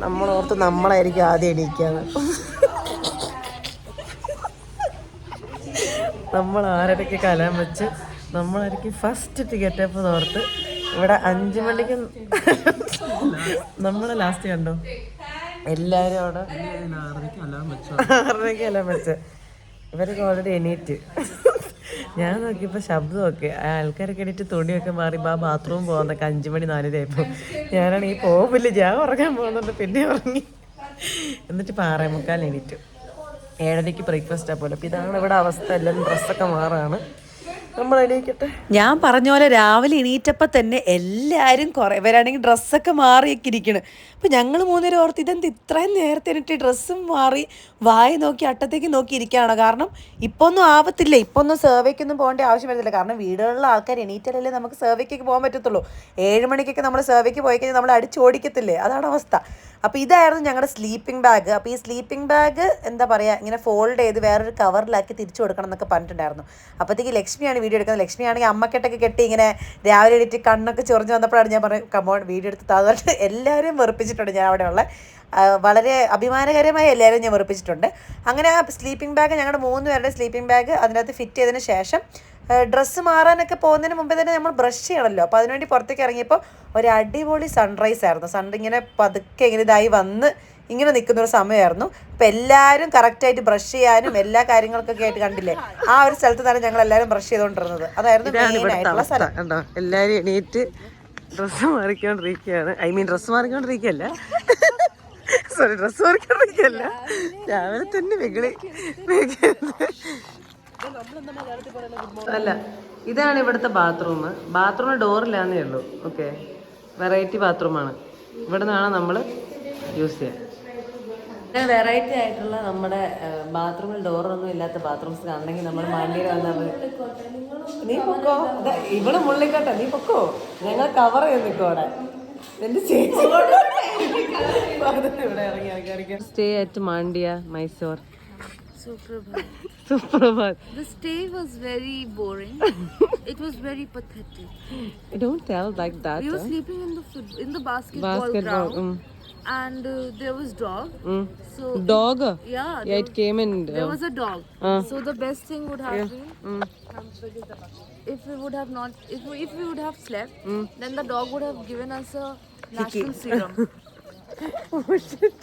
നമ്മളോർത്ത് നമ്മളായിരിക്കും ആദ്യം എണീക്കാന്ന്. നമ്മൾ ആരടയ്ക്ക് കലാൻ വെച്ച് നമ്മളായിരിക്കും ഫസ്റ്റ് ടിക്കറ്റപ്പ് ഓർത്ത് ഇവിടെ 5 മണിക്ക് നമ്മളെ ലാസ്റ്റ് കണ്ടോ എല്ലാവരും അവിടെ 6:30 അലാം വെച്ച്. ഇവരൊക്കെ ഓൾറെഡി എണീറ്റ്. ഞാൻ നോക്കിയപ്പോൾ ശബ്ദമൊക്കെ ആൾക്കാരൊക്കെ എണീറ്റ് തുണിയൊക്കെ മാറി ബാത്റൂം പോകുന്നൊക്കെ 5 മണി 4 ആയപ്പോൾ ഞാനാണെങ്കിൽ പോവില്ല, ഞാൻ ഉറങ്ങാൻ പോകുന്നുണ്ട്. പിന്നെ ഉറങ്ങി. എന്നിട്ട് 6:45 എണീറ്റു. 7:30 ബ്രേക്ക്ഫാസ്റ്റാണ് പോലെ. അപ്പോൾ ഇതാണ് ഇവിടെ അവസ്ഥ. എല്ലാവരും ഡ്രസ്സൊക്കെ മാറാണ്. നമ്മൾ എണീക്കട്ടെ. ഞാൻ പറഞ്ഞ പോലെ രാവിലെ എണീറ്റപ്പോൾ തന്നെ എല്ലാവരും കുറേ പേരാണെങ്കിൽ ഡ്രസ്സൊക്കെ മാറിയൊക്കെ ഇരിക്കണം. അപ്പോൾ ഞങ്ങൾ 3 പേരും ഓർത്ത് ഇതെന്ത് ഇത്രയും നേരത്തെ എണീറ്റ് ഡ്രസ്സും മാറി വായി നോക്കി അട്ടത്തേക്ക് നോക്കി ഇരിക്കുകയാണ്. കാരണം ഇപ്പോൾ ഒന്നും ആവത്തില്ല, ഇപ്പോൾ ഒന്നും സർവേക്കൊന്നും പോകേണ്ട ആവശ്യം വരുന്നില്ല. കാരണം വീടുകളിലെ ആൾക്കാർ എണീറ്റാലല്ലേ നമുക്ക് സർവേക്കൊക്കെ പോകാൻ പറ്റത്തുള്ളൂ. 7 മണിക്കൊക്കെ നമ്മൾ സർവേക്ക് പോയി കഴിഞ്ഞാൽ നമ്മൾ അടിച്ചോടിക്കത്തില്ലേ, അതാണ് അവസ്ഥ. അപ്പോൾ ഇതായിരുന്നു ഞങ്ങളുടെ സ്ലീപ്പിംഗ് ബാഗ്. അപ്പോൾ ഈ സ്ലീപ്പിംഗ് ബാഗ് എന്താ പറയുക, ഇങ്ങനെ ഫോൾഡ് ചെയ്ത് വേറൊരു കവറിലാക്കി തിരിച്ചു കൊടുക്കണം എന്നൊക്കെ പറഞ്ഞിട്ടുണ്ടായിരുന്നു. അപ്പോഴത്തേക്ക് ലക്ഷ്മിയാണ് വീഡിയോ എടുക്കുന്നത്. ലക്ഷ്മിയാണെങ്കിൽ അമ്മക്കെട്ടൊക്കെ കെട്ടി ഇങ്ങനെ രാവിലെ എണീറ്റ് കണ്ണൊക്കെ ചൊറിഞ്ഞ് വന്നപ്പോഴാണ് ഞാൻ പറഞ്ഞത് കമോൺ വീഡിയോ എടുത്ത് അതുകൊണ്ട് എല്ലാവരും വെറുപ്പിച്ചിട്ടുണ്ട്. ഞാൻ അവിടെയുള്ള വളരെ അഭിമാനകരമായി എല്ലാവരും ഞാൻ വെറുപ്പിച്ചിട്ടുണ്ട്. അങ്ങനെ ആ സ്ലീപ്പിംഗ് ബാഗ് ഞങ്ങളുടെ 3 പേരുടെ സ്ലീപ്പിംഗ് ബാഗ് അതിനകത്ത് ഫിറ്റ് ചെയ്തതിന് ശേഷം ഡ്രസ്സ് മാറാനൊക്കെ പോകുന്നതിന് മുമ്പേ തന്നെ നമ്മൾ ബ്രഷ് ചെയ്യണമല്ലോ. അപ്പോൾ അതിനുവേണ്ടി പുറത്തേക്ക് ഇറങ്ങിയപ്പോൾ ഒരു അടിപൊളി സൺറൈസ് ആയിരുന്നു. സൺ ഇങ്ങനെ പതുക്കെ ഇങ്ങനെ ഇതായി വന്ന് ഇങ്ങനെ നിൽക്കുന്നൊരു സമയമായിരുന്നു. അപ്പോൾ എല്ലാവരും കറക്റ്റായിട്ട് ബ്രഷ് ചെയ്യാനും എല്ലാ കാര്യങ്ങൾക്കൊക്കെ ആയിട്ട് കണ്ടില്ലേ, ആ ഒരു സ്ഥലത്ത് തന്നെ ഞങ്ങൾ എല്ലാവരും ബ്രഷ് ചെയ്തുകൊണ്ടിരുന്നത്. അതായിരുന്നു മെയിനായിട്ടുള്ള സ്ഥലം. കണ്ടോ എല്ലാവരും എണീറ്റ് ഡ്രസ്സ് മാറിക്കൊണ്ടിരിക്കുകയാണ്. ഡ്രസ്സ് മാറിക്കൊണ്ടിരിക്കുകയല്ല, സോറി ഡ്രസ്സ് മാറിക്കൊണ്ടിരിക്കുകയല്ല, രാവിലെ തന്നെ വെകളി. അല്ല, ഇതാണ് ഇവിടുത്തെ ബാത്റൂം. ബാത്റൂമിന് ഡോറില്ലാന്നേ ഉള്ളൂ. ഓക്കെ, വെറൈറ്റി ബാത്റൂമാണ്. ഇവിടെ നിന്നാണ് നമ്മൾ യൂസ് ചെയ്യുക. വെറൈറ്റി ആയിട്ടുള്ള നമ്മുടെ ബാത്റൂമിൽ ഡോറൊന്നും ഇല്ലാത്ത ബാത്റൂംസ് കാണണമെങ്കിൽ നമ്മൾ മാണ്ടിയിൽ വന്നാൽ നീ പൊക്കോ, ഇവിടെ മുള്ളിക്കട്ടെ, നീ പൊക്കോ, ഞങ്ങൾ കവർ ചെയ്ത് നിൽക്കും അവിടെ. എന്റെ ചേച്ചി ഇവിടെ ഇറങ്ങി. Stay at Mandya, Mysore. Suprabhat. The stay was very boring. It was very pathetic. Don't tell like that. We were sleeping in the basketball ground. And there was dog. So dog? Yeah, it came in. There was a dog. So the best thing would have been if we would have slept, then the dog would have given us a national serum. Oh shit.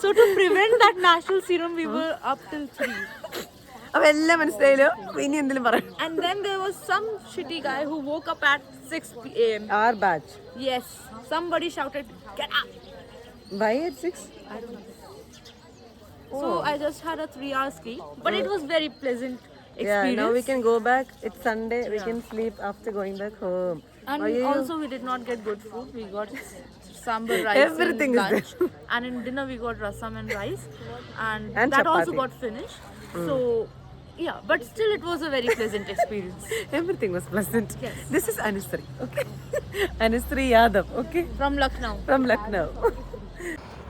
So to prevent that national serum, we were up till 3. അപ്പോൾ എല്ലാം മനസ്സിലായല്ലോ. ഇനി എന്തെങ്കിലും പറയാം. And then there was some shitty guy who woke up at 6 p.m. Our batch. Yes, somebody shouted, "Get up!" Why at 6? I don't know. So I just had a 3-hour sleep, but it was very pleasant experience. Yeah, now we can go back. It's Sunday. We can sleep after going back home. And also we did not get good food. We got sambar rice. Everything in is lunch. there. And in dinner we got rasam and rice, and that chapati. also got finished. So yeah, but still it was a very pleasant experience. Everything was pleasant. Yes. This is Anusri. Okay. Anusri Yadav. Okay. From Lucknow. From Lucknow.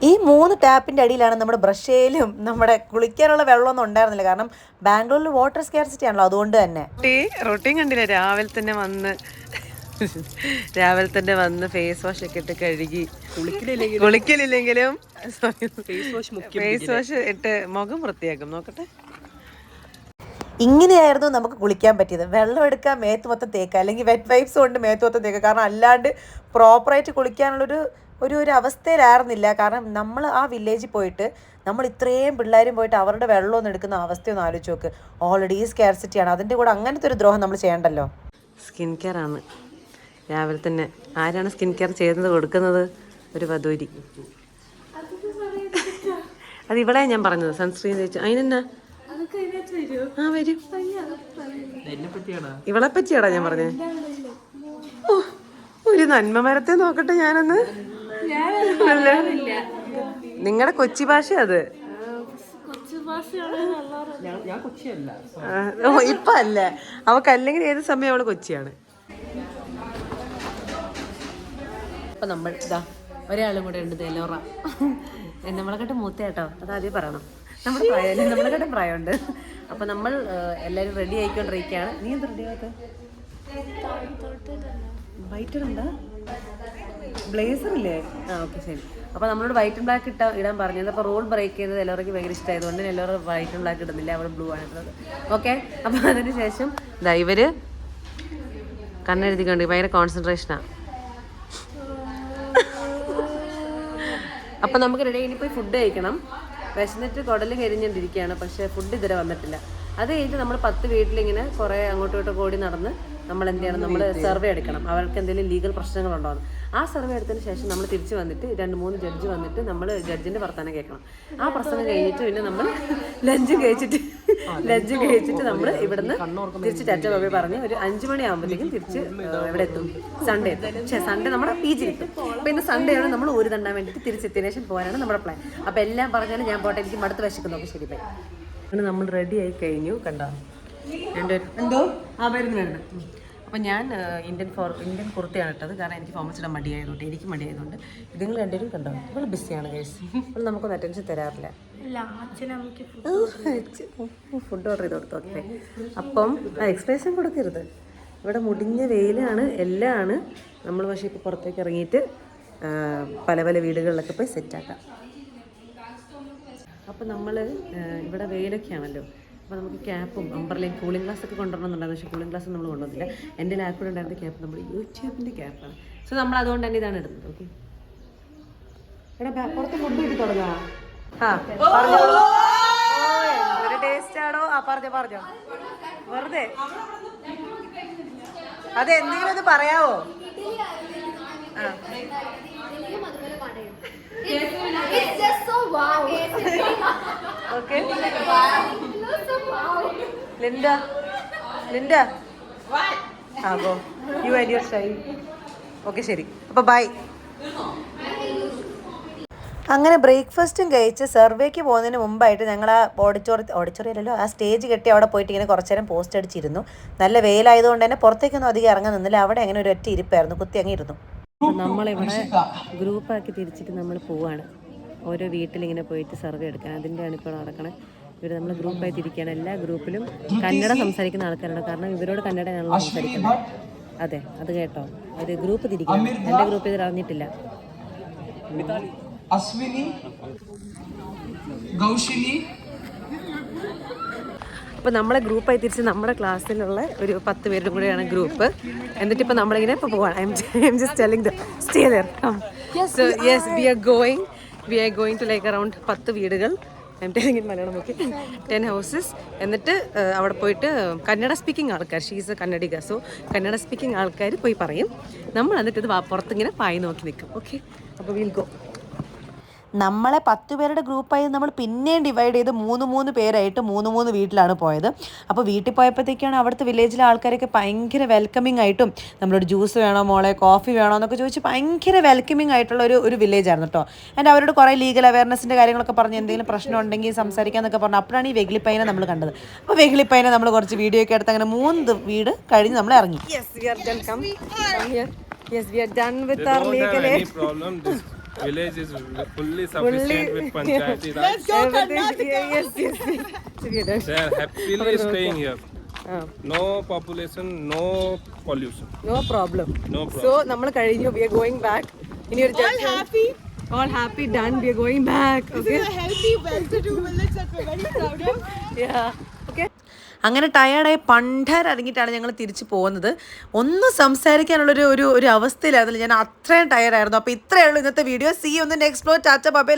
ഈ 3 ടാപ്പിൻ്റെ അടിയിലാണ് നമ്മുടെ brush ചെയ്യലും നമ്മുടെ കുളിക്കാനുള്ള വെള്ളമൊന്നും ഉണ്ടായിരുന്നില്ല. കാരണം ബാംഗ്ലൂരിൽ വാട്ടർ സ്കാർസിറ്റി ആണല്ലോ, അതുകൊണ്ട് തന്നെ. റൊട്ടീൻ കണ്ടില്ല, രാവിലെ തന്നെ വന്ന് ഫേസ് വാഷ് ഒക്കെ ഇട്ട് കഴുകി കുളിക്കലില്ലെങ്കിലും ഫേസ് വാഷ് ഇട്ട് മുഖം വൃത്തിയാക്കും. നോക്കട്ടെ, ഇങ്ങനെയായിരുന്നു നമുക്ക് കുളിക്കാൻ പറ്റിയത്. വെള്ളം എടുക്കാൻ മേത്ത് മൊത്തം തേക്കുക, അല്ലെങ്കിൽ വെറ്റ് വൈപ്സ് കൊണ്ട് മേത്ത് മൊത്തം തേക്കുക. കാരണം അല്ലാണ്ട് പ്രോപ്പറായിട്ട് കുളിക്കാനുള്ളൊരു അവസ്ഥയിലായിരുന്നില്ല. കാരണം നമ്മൾ ആ വില്ലേജിൽ പോയിട്ട് നമ്മൾ ഇത്രയും പിള്ളേരും പോയിട്ട് അവരുടെ വെള്ളമൊന്നും എടുക്കുന്ന അവസ്ഥയൊന്നും ആലോചിച്ച് നോക്ക്. ഓൾറെഡി സ്കാർസിറ്റിയാണ്, അതിൻ്റെ കൂടെ അങ്ങനത്തെ ഒരു ദ്രോഹം നമ്മൾ ചെയ്യണ്ടല്ലോ. സ്കിൻ കെയർ ആണ് രാവിലെ തന്നെ. ആരാണ് സ്കിൻ കെയർ ചെയ്യുന്നത് കൊടുക്കുന്നത്? ഒരു വധൂരി. അത് ഇവിടെ ഞാൻ പറഞ്ഞത് സൺസ്ക്രീൻ തേച്ച്. അതിനെന്നാ വരും, ഇവളെ പറ്റിയാടാ ഞാൻ പറഞ്ഞേ. ഒരു നന്മ മരത്തെ നോക്കട്ടെ ഞാനൊന്ന്. നിങ്ങളുടെ കൊച്ചി ഭാഷ അത്. ഇപ്പൊ അല്ല, അവക്ക് അല്ലെങ്കിൽ ഏത് സമയം അവള് കൊച്ചിയാണ്. അപ്പൊ നമ്മൾ ഇതാ ഒരാളും കൂടെ ഉണ്ട്, തെലോറ. നമ്മളെക്കാട്ടും മൂത്ത കേട്ടോ, അതാദ്യം പറയണം. നമ്മുടെ പ്രായം, നമ്മളെക്കാട്ടും പ്രായമുണ്ട്. അപ്പൊ നമ്മൾ എല്ലാവരും റെഡി ആയിക്കൊണ്ടിരിക്കുകയാണ്. നീ എന്ത് റെഡി ആയിട്ട്? വൈറ്റ് എന്താ ബ്ലേസർ ഇല്ലേ? ആ ഓക്കെ ശരി. അപ്പോൾ നമ്മളോട് വൈറ്റ് ആൻഡ് ബ്ലാക്ക് ഇടാൻ പറഞ്ഞത്. അപ്പോൾ റൂൾ ബ്രേക്ക് ചെയ്തത് എല്ലാവർക്കും ഭയങ്കര ഇഷ്ടമായതുകൊണ്ട് എല്ലാവരും വൈറ്റ് ആൻഡ് ബ്ലാക്ക് ഇടുന്നില്ല, അവിടെ ബ്ലൂ ആണ് ഇടുന്നത്. ഓക്കെ, അപ്പോൾ അതിന് ശേഷം ഇവർ കണ്ണെഴുതിക്കൊണ്ട് ഭയങ്കര കോൺസെൻട്രേഷനാണ്. അപ്പം നമുക്ക് റെഡി ഇനി പോയി ഫുഡ് കഴിക്കണം. വിശന്നിട്ട് കുടൽ കരിഞ്ഞുകൊണ്ടിരിക്കുകയാണ്, പക്ഷേ ഫുഡ് ഇതുവരെ വന്നിട്ടില്ല. അത് കഴിഞ്ഞിട്ട് നമ്മൾ 10 വീട്ടിലിങ്ങനെ കുറേ അങ്ങോട്ടും ഇങ്ങോട്ടും ഓടി നടന്ന് നമ്മൾ എന്ത് ചെയ്യണം, നമ്മൾ സർവേ എടുക്കണം അവർക്ക് എന്തെങ്കിലും ലീഗൽ പ്രശ്നങ്ങളുണ്ടോ എന്ന്. ആ സർവേ എടുത്തതിന് ശേഷം നമ്മൾ തിരിച്ച് വന്നിട്ട് 2-3 ജഡ്ജ് വന്നിട്ട് നമ്മൾ ജഡ്ജിൻ്റെ വർത്തമാനം കേൾക്കണം. ആ പ്രശ്നം കഴിഞ്ഞിട്ട് പിന്നെ നമ്മൾ ലഞ്ചും കഴിച്ചിട്ട് നമ്മൾ ഇവിടുന്ന് തിരിച്ച് ടാറ്റ ബൈ പറഞ്ഞ് ഒരു 5 മണിയാകുമ്പോഴത്തേക്കും തിരിച്ച് ഇവിടെ എത്തും. സൺഡേ എത്തും. പക്ഷേ സൺഡേ നമ്മുടെ PG എത്തും. അപ്പോൾ ഇന്ന് സൺഡേ ആണ് നമ്മൾ ഒരു തണ്ടാൻ വേണ്ടിയിട്ട് തിരിച്ചെത്തിയതിനു ശേഷം പോകാനാണ് നമ്മുടെ പ്ലാൻ. അപ്പോൾ എല്ലാം പറഞ്ഞാലും ഞാൻ പോട്ടെ, എനിക്ക് മടുത്ത് വിശക്കുന്നു. അപ്പോൾ ശരി ബൈ. അങ്ങനെ നമ്മൾ റെഡി ആയി കഴിഞ്ഞു. കണ്ടോ എന്തോ വരുന്നു. അപ്പം ഞാൻ ഇന്ത്യൻ കുർത്തയാണ് ഇട്ടത്, കാരണം എനിക്ക് ഫോമസ് ഇടാൻ മടിയായതുകൊണ്ട്, എനിക്ക് മടിയായതുകൊണ്ട്. നിങ്ങൾ രണ്ടുപേരും കണ്ടോ നമ്മൾ ബിസിയാണ് കേസ്, അപ്പോൾ നമുക്കൊന്നും അറ്റൻഷൻ തരാറില്ല. ഫുഡ് ഓർഡർ ചെയ്ത് കൊടുത്തു. ഓക്കെ, അപ്പം എക്സ്പ്രഷൻ കൊടുക്കരുത്. ഇവിടെ മുടിഞ്ഞ വെയിലാണ്, എല്ലാം ആണ്. നമ്മൾ പക്ഷേ ഇപ്പോൾ പുറത്തേക്ക് ഇറങ്ങിയിട്ട് പല പല വീടുകളിലൊക്കെ പോയി സെറ്റാക്കാം. അപ്പോൾ നമ്മൾ ഇവിടെ വെയിലൊക്കെ ആണല്ലോ, അപ്പോൾ നമുക്ക് ക്യാപ്പും അംബ്രലയും കൂളിംഗ് ഗ്ലാസ് ഒക്കെ കൊണ്ടുവരണമെന്നുണ്ടായിരുന്നു. പക്ഷേ കൂളിംഗ് ഗ്ലാസ് നമ്മൾ കൊണ്ടുവന്നില്ല. എൻ്റെ ലാപ്പിൽ ഉണ്ടായിരുന്ന ക്യാപ്പ് നമ്മൾ യൂട്യൂബിൻ്റെ ക്യാപ്പാണ്. സോ നമ്മൾ അതുകൊണ്ട് തന്നെ ഇതാണ് ഇടുന്നത്. ഓക്കെ, എടാ പുറത്ത് ഫുഡ് കിട്ടി തുടങ്ങാം. ആ പറഞ്ഞോളൂ, എന്തൊരു ടേസ്റ്റ് ആണോ? ആ പറഞ്ഞോ വെറുതെ അത് എന്തെങ്കിലും ഒന്ന് പറയാവോ? ആ It's just so wow. Okay. Linda. What? Go. You and your child. Okay, ശരി. അപ്പോൾ ബൈ. അങ്ങനെ ബ്രേക്ക്ഫാസ്റ്റും കഴിച്ച് സർവേക്ക് പോകുന്നതിന് മുമ്പായിട്ട് ഞങ്ങൾ ആ ഓഡിറ്റോറിയല്ലോ ആ സ്റ്റേജ് കെട്ടി അവിടെ പോയിട്ട് ഇങ്ങനെ കുറച്ച് നേരം പോസ്റ്റ് അടിച്ചിരുന്നു. നല്ല വെയിലായതുകൊണ്ട് തന്നെ പുറത്തേക്കൊന്നും അധികം ഇറങ്ങാൻ നിന്നില്ല. അവിടെ അങ്ങനെ ഒരു ഒറ്റ ഇരിപ്പായിരുന്നു, കുത്തി അങ്ങ് ഇരുന്നു. നമ്മളിവിടെ ഗ്രൂപ്പാക്കി തിരിച്ചിട്ട് നമ്മൾ പോവാണ്. ഓരോ വീട്ടിലിങ്ങനെ പോയിട്ട് സർവേ എടുക്കാൻ. അതിൻ്റെയാണ് ഇപ്പോൾ നടക്കണേ. ഇവർ നമ്മൾ ഗ്രൂപ്പായി തിരിക്കുകയാണ്. എല്ലാ ഗ്രൂപ്പിലും കന്നഡ സംസാരിക്കുന്ന ആൾക്കാരാണ്, കാരണം ഇവരോട് കന്നഡയാണല്ലോ സംസാരിക്കുന്നത്. അതെ, അത് കേട്ടോ, ഒരു ഗ്രൂപ്പ് തിരിക്കണം. എൻ്റെ ഗ്രൂപ്പ് ഇതിൽ അറിഞ്ഞിട്ടില്ല. അശ്വിനി, ഗൗഷിനി. അപ്പോൾ നമ്മളെ ഗ്രൂപ്പായി തിരിച്ച് നമ്മുടെ ക്ലാസ്സിലുള്ള ഒരു 10 പേരുടെ കൂടെയാണ് ഗ്രൂപ്പ്. എന്നിട്ട് ഇപ്പോൾ നമ്മളിങ്ങനെ ഇപ്പോൾ പോവാണ്. I am just telling the stay there. So yes, we are going to like around 10 വീടുകൾ. I am telling in Malayalam. Okay, 10 houses. എന്നിട്ട് അവിടെ പോയിട്ട് കന്നഡ സ്പീക്കിംഗ് ആൾക്കാർ, she's a Kannadiga, so Kannada speaking ആൾക്കാർ പോയി പറയും. നമ്മൾ എന്നിട്ട് ഇത് പുറത്തിങ്ങനെ പായി നോക്കി നിൽക്കും. ഓക്കെ, അപ്പോൾ വിൽ ഗോ. നമ്മളെ 10 പേരുടെ ഗ്രൂപ്പായി നമ്മൾ പിന്നെയും ഡിവൈഡ് ചെയ്ത് 3 പേരായിട്ട് 3 വീട്ടിലാണ് പോയത്. അപ്പോൾ വീട്ടിൽ പോയപ്പോഴത്തേക്കാണ് അവിടുത്തെ വില്ലേജിലെ ആൾക്കാരൊക്കെ ഭയങ്കര വെൽക്കമിങ് ആയിട്ടും നമ്മളോട് ജ്യൂസ് വേണോ മോളെ, കോഫി വേണോ എന്നൊക്കെ ചോദിച്ച് ഭയങ്കര വെൽക്കമിങ് ആയിട്ടുള്ള ഒരു വില്ലേജ് ആയിരുന്നു കേട്ടോ. ആൻഡ് അവരോട് കുറേ ലീഗൽ അവയർനെസ്സിൻ്റെ കാര്യങ്ങളൊക്കെ പറഞ്ഞ് എന്തെങ്കിലും പ്രശ്നം ഉണ്ടെങ്കിൽ സംസാരിക്കാമെന്നൊക്കെ പറഞ്ഞു. അപ്പോഴാണ് ഈ വെഗ്ലിപ്പൈനെ നമ്മൾ കണ്ടത്. അപ്പോൾ വെഗ്ലിപ്പൈനെ നമ്മൾ കുറച്ച് വീഡിയോ ഒക്കെ എടുത്ത് അങ്ങനെ 3 വീട് കഴിഞ്ഞ് നമ്മൾ ഇറങ്ങി. Village is fully sufficient with Panchayati Raj. Let's go Karnataka. Yes. They are happily staying here. No population, no pollution. No problem. So നമ്മൾ കഴിഞ്ഞു. We are going back. ഇനി ഒരു all happy done. We are going back. Okay. This is a healthy, well-to-do village that we're very proud of. Yeah. Okay. അങ്ങനെ ടയേർഡായി പണ്ടരങ്ങിയിട്ടാണ് ഞങ്ങൾ തിരിച്ചു പോകുന്നത്. ഒന്നും സംസാരിക്കാനുള്ളൊരു ഒരു അവസ്ഥയിലായിരുന്നില്ല. ഞാൻ അത്രയും ടയർഡായിരുന്നു. അപ്പോൾ ഇത്രയേ ഉള്ളൂ ഇന്നത്തെ video. See you in the next vlog. Tata bye by.